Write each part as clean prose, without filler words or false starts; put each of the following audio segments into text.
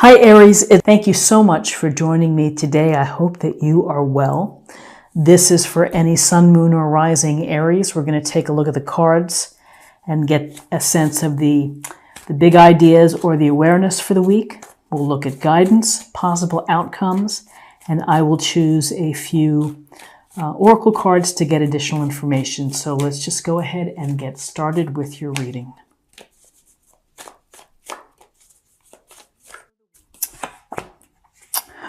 Hi Aries, thank you so much for joining me today. I hope that you are well. This is for any sun, moon, or rising Aries. We're going to take a look at the cards and get a sense of the big ideas or the awareness for the week. We'll look at guidance, possible outcomes, and I will choose a few oracle cards to get additional information. So let's just go ahead and get started with your reading.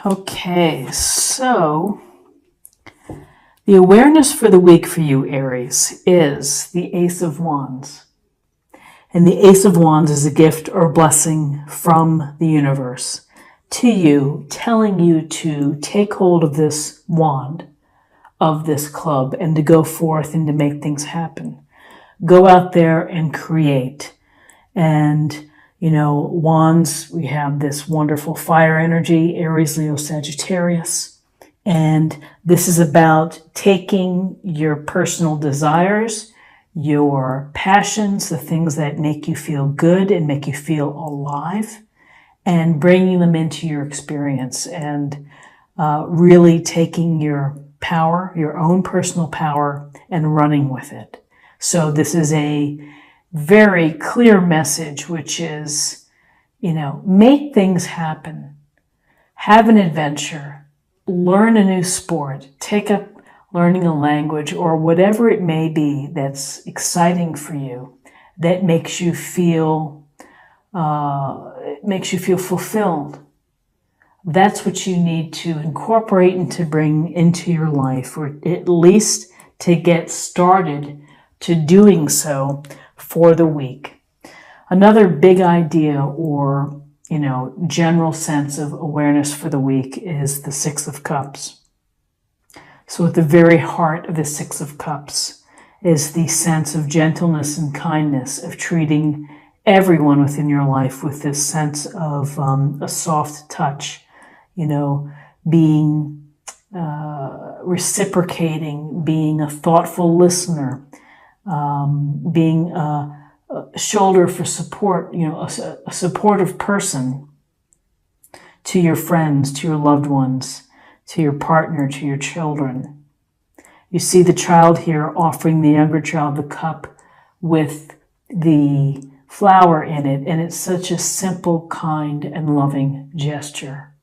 Okay, so the awareness for the week for you, Aries, is the Ace of Wands. And the Ace of Wands is a gift or blessing from the universe to you, telling you to take hold of this wand, of this club, and to go forth and to make things happen. Go out there and create. And wands, we have this wonderful fire energy, Aries, Leo, Sagittarius. And this is about taking your personal desires, your passions, the things that make you feel good and make you feel alive, and bringing them into your experience and really taking your power, your own personal power, and running with it. So this is a very clear message, which is, make things happen, have an adventure, learn a new sport, take up learning a language, or whatever it may be that's exciting for you, that makes you feel fulfilled. That's what you need to incorporate and to bring into your life, or at least to get started to doing so for the week. Another big idea or, general sense of awareness for the week is the Six of Cups. So at the very heart of the Six of Cups is the sense of gentleness and kindness, of treating everyone within your life with this sense of a soft touch, being reciprocating, being a thoughtful listener, being a shoulder for support, a supportive person to your friends, to your loved ones, to your partner, to your children. You see the child here offering the younger child the cup with the flower in it, and it's such a simple, kind, and loving gesture.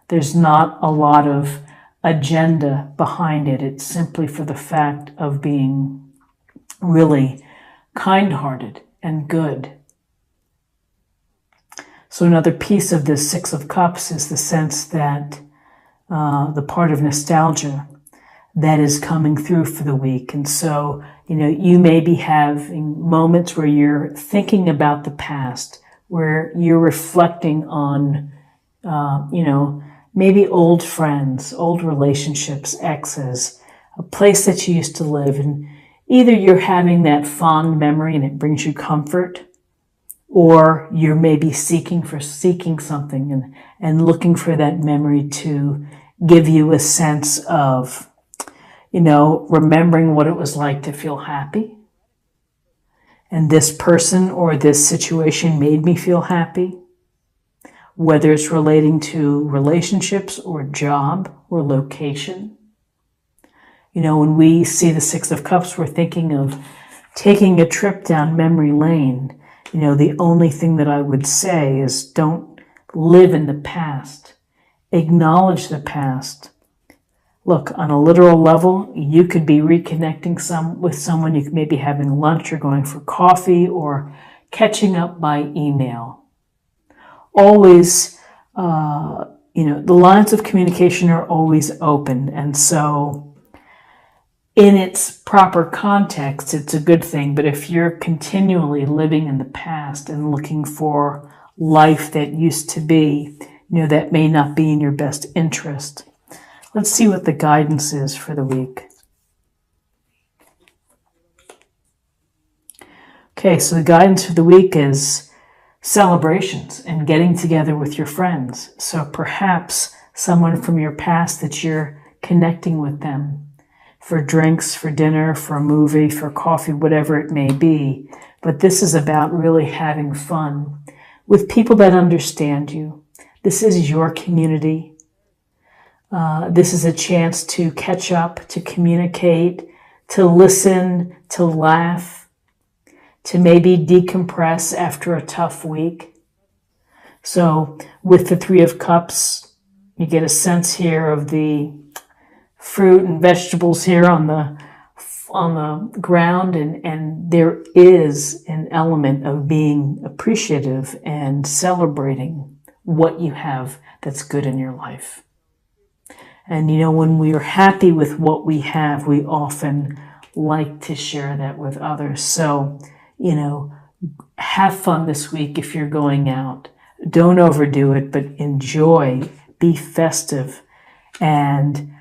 There's not a lot of agenda behind it. It's simply for the fact of being really kind-hearted and good. So another piece of this Six of Cups is the sense that the part of nostalgia that is coming through for the week. And so, you may be having moments where you're thinking about the past, where you're reflecting on, maybe old friends, old relationships, exes, a place that you used to live in. Either you're having that fond memory and it brings you comfort, or you're maybe seeking something and looking for that memory to give you a sense of, remembering what it was like to feel happy. And this person or this situation made me feel happy, whether it's relating to relationships or job or location. When we see the Six of Cups, we're thinking of taking a trip down memory lane. The only thing that I would say is don't live in the past. Acknowledge the past. Look, on a literal level, you could be reconnecting with someone. You could maybe having lunch or going for coffee or catching up by email. Always, the lines of communication are always open. And so in its proper context, it's a good thing. But if you're continually living in the past and looking for life that used to be, that may not be in your best interest. Let's see what the guidance is for the week. Okay, so the guidance for the week is celebrations and getting together with your friends. So perhaps someone from your past that you're connecting with them for drinks, for dinner, for a movie, for coffee, whatever it may be. But this is about really having fun with people that understand you. This is your community. This is a chance to catch up, to communicate, to listen, to laugh, to maybe decompress after a tough week. So with the Three of Cups, you get a sense here of the fruit and vegetables here on the ground, and there is an element of being appreciative and celebrating what you have that's good in your life. And when we are happy with what we have, we often like to share that with others. So, have fun this week if you're going out. Don't overdo it, but enjoy, be festive, and,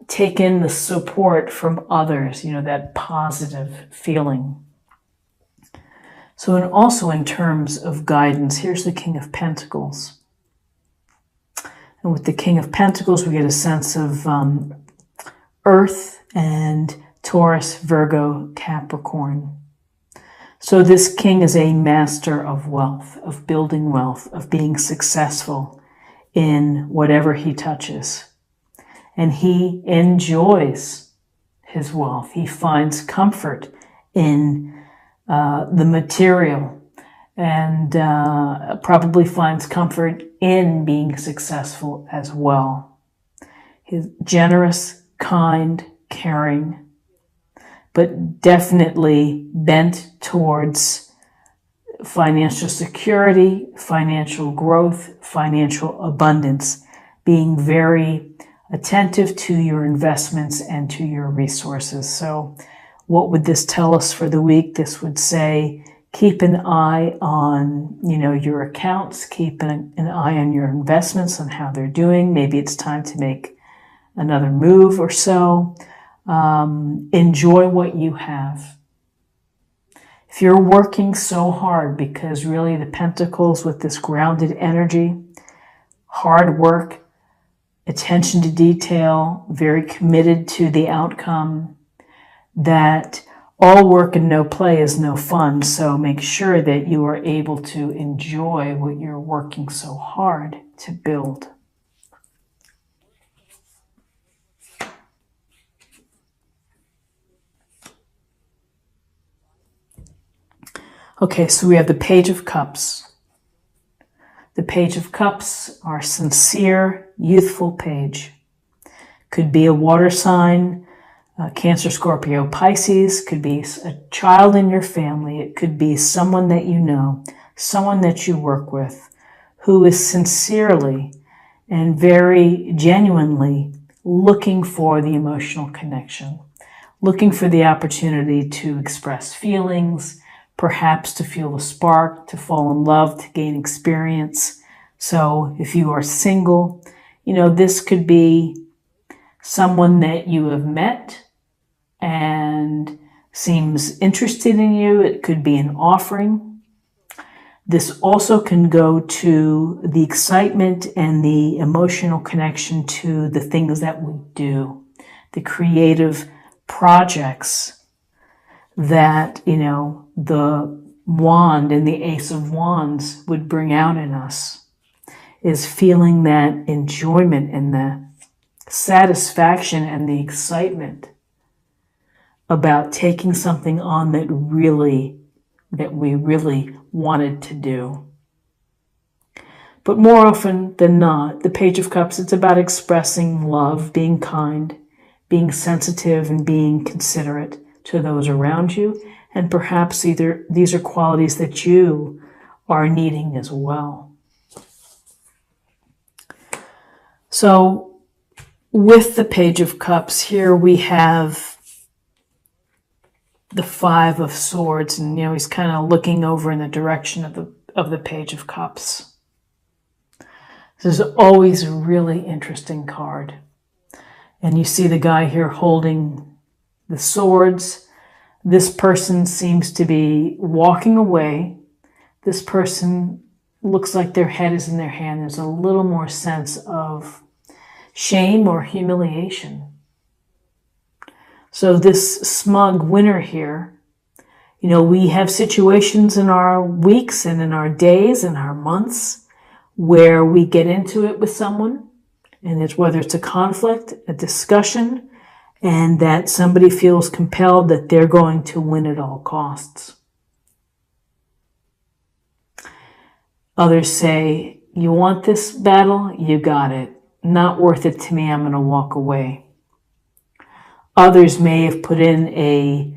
take in the support from others, that positive feeling. So, and also in terms of guidance, here's the King of Pentacles. And with the King of Pentacles, we get a sense of Earth and Taurus, Virgo, Capricorn. So this king is a master of wealth, of building wealth, of being successful in whatever he touches. And he enjoys his wealth. He finds comfort in the material, and probably finds comfort in being successful as well. He's generous, kind, caring, but definitely bent towards financial security, financial growth, financial abundance, being very attentive to your investments and to your resources. So what would this tell us for the week? This would say, keep an eye on, your accounts, keep an eye on your investments, on how they're doing. Maybe it's time to make another move or so. Enjoy what you have. If you're working so hard, because really the Pentacles with this grounded energy, hard work, attention to detail, very committed to the outcome, that all work and no play is no fun. So make sure that you are able to enjoy what you're working so hard to build. Okay, so we have the Page of Cups. The Page of Cups, our sincere, youthful page. Could be a water sign, Cancer, Scorpio, Pisces. Could be a child in your family. It could be someone that you know, someone that you work with, who is sincerely and very genuinely looking for the emotional connection, looking for the opportunity to express feelings, perhaps to feel the spark, to fall in love, to gain experience. So if you are single, this could be someone that you have met and seems interested in you. It could be an offering. This also can go to the excitement and the emotional connection to the things that we do, the creative projects that, the wand and the Ace of Wands would bring out in us, is feeling that enjoyment and the satisfaction and the excitement about taking something on that we really wanted to do. But more often than not, the Page of Cups, it's about expressing love, being kind, being sensitive, and being considerate to those around you. And perhaps these are qualities that you are needing as well. So with the Page of Cups, here we have the Five of Swords, and he's kind of looking over in the direction of the Page of Cups. This is always a really interesting card. And you see the guy here holding the swords. This person seems to be walking away. This person looks like their head is in their hand. There's a little more sense of shame or humiliation. So this smug winner here We have situations in our weeks and in our days and our months where we get into it with someone, and it's whether it's a conflict, a discussion, and that somebody feels compelled that they're going to win at all costs. Others say, you want this battle? You got it. Not worth it to me. I'm going to walk away. Others may have put in a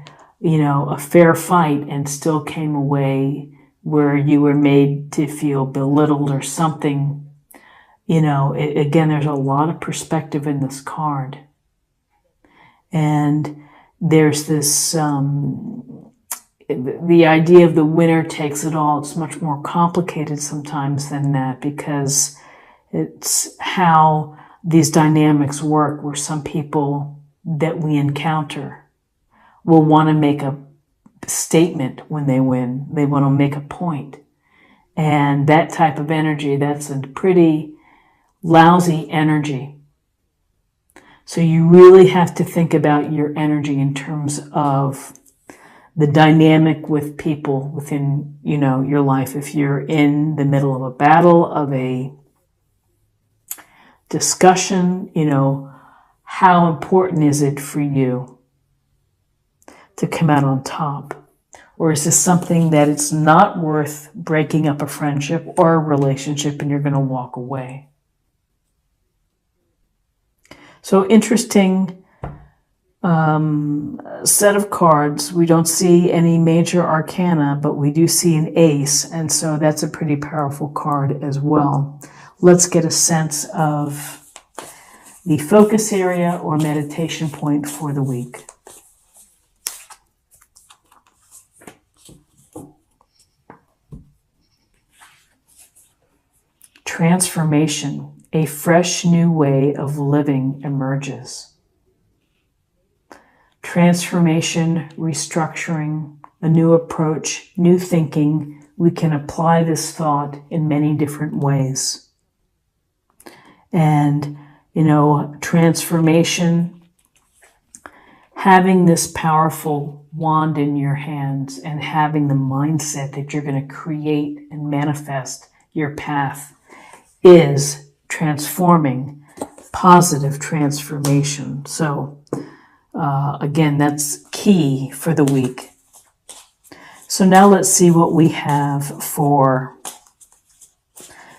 fair fight and still came away where you were made to feel belittled or something. Again, there's a lot of perspective in this card. And there's this, the idea of the winner takes it all. It's much more complicated sometimes than that, because it's how these dynamics work, where some people that we encounter will want to make a statement when they win. They want to make a point. And that type of energy, that's a pretty lousy energy. So you really have to think about your energy in terms of the dynamic with people within, your life. If you're in the middle of a battle, of a discussion, how important is it for you to come out on top? Or is this something that it's not worth breaking up a friendship or a relationship and you're going to walk away? So interesting set of cards. We don't see any major arcana, but we do see an ace. And so that's a pretty powerful card as well. Let's get a sense of the focus area or meditation point for the week. Transformation. A fresh new way of living emerges. Transformation, restructuring, a new approach, new thinking. We can apply this thought in many different ways. And, transformation, having this powerful wand in your hands and having the mindset that you're going to create and manifest your path is transforming, positive transformation. So again, that's key for the week. So now let's see what we have for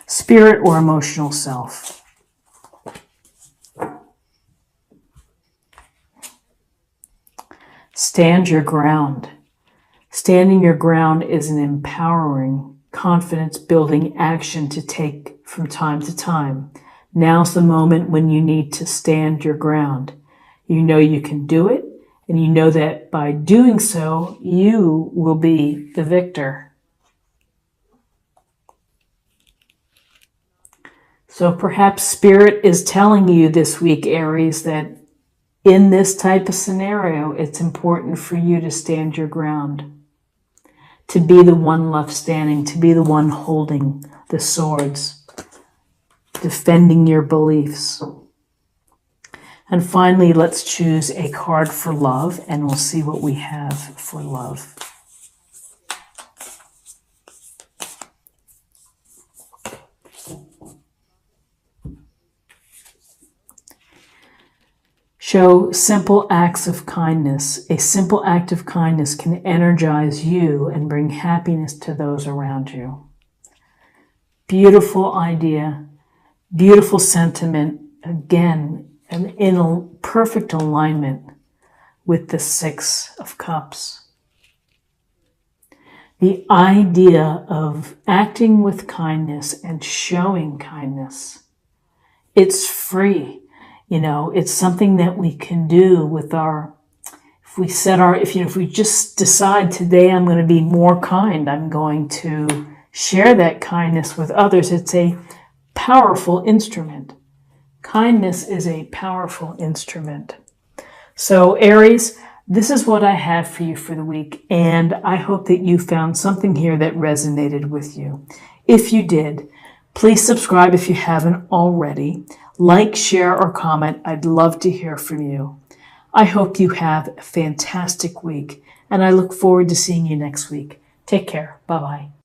spirit or emotional self. Stand your ground. Standing your ground is an empowering, confidence-building action to take from time to time. Now's the moment when you need to stand your ground. You know you can do it, and you know that by doing so, you will be the victor. So perhaps Spirit is telling you this week, Aries, that in this type of scenario, it's important for you to stand your ground, to be the one left standing, to be the one holding the swords, defending your beliefs. And finally, let's choose a card for love, and we'll see what we have for love. Show simple acts of kindness. A simple act of kindness can energize you and bring happiness to those around you. Beautiful idea, beautiful sentiment. Again, and in perfect alignment with the Six of Cups. The idea of acting with kindness and showing kindness, it's free. It's something that we can do with if we just decide today I'm going to be more kind, I'm going to share that kindness with others. It's a powerful instrument. Kindness is a powerful instrument. So Aries, this is what I have for you for the week, and I hope that you found something here that resonated with you. If you did, please subscribe if you haven't already. Like, share, or comment. I'd love to hear from you. I hope you have a fantastic week. And I look forward to seeing you next week. Take care. Bye-bye.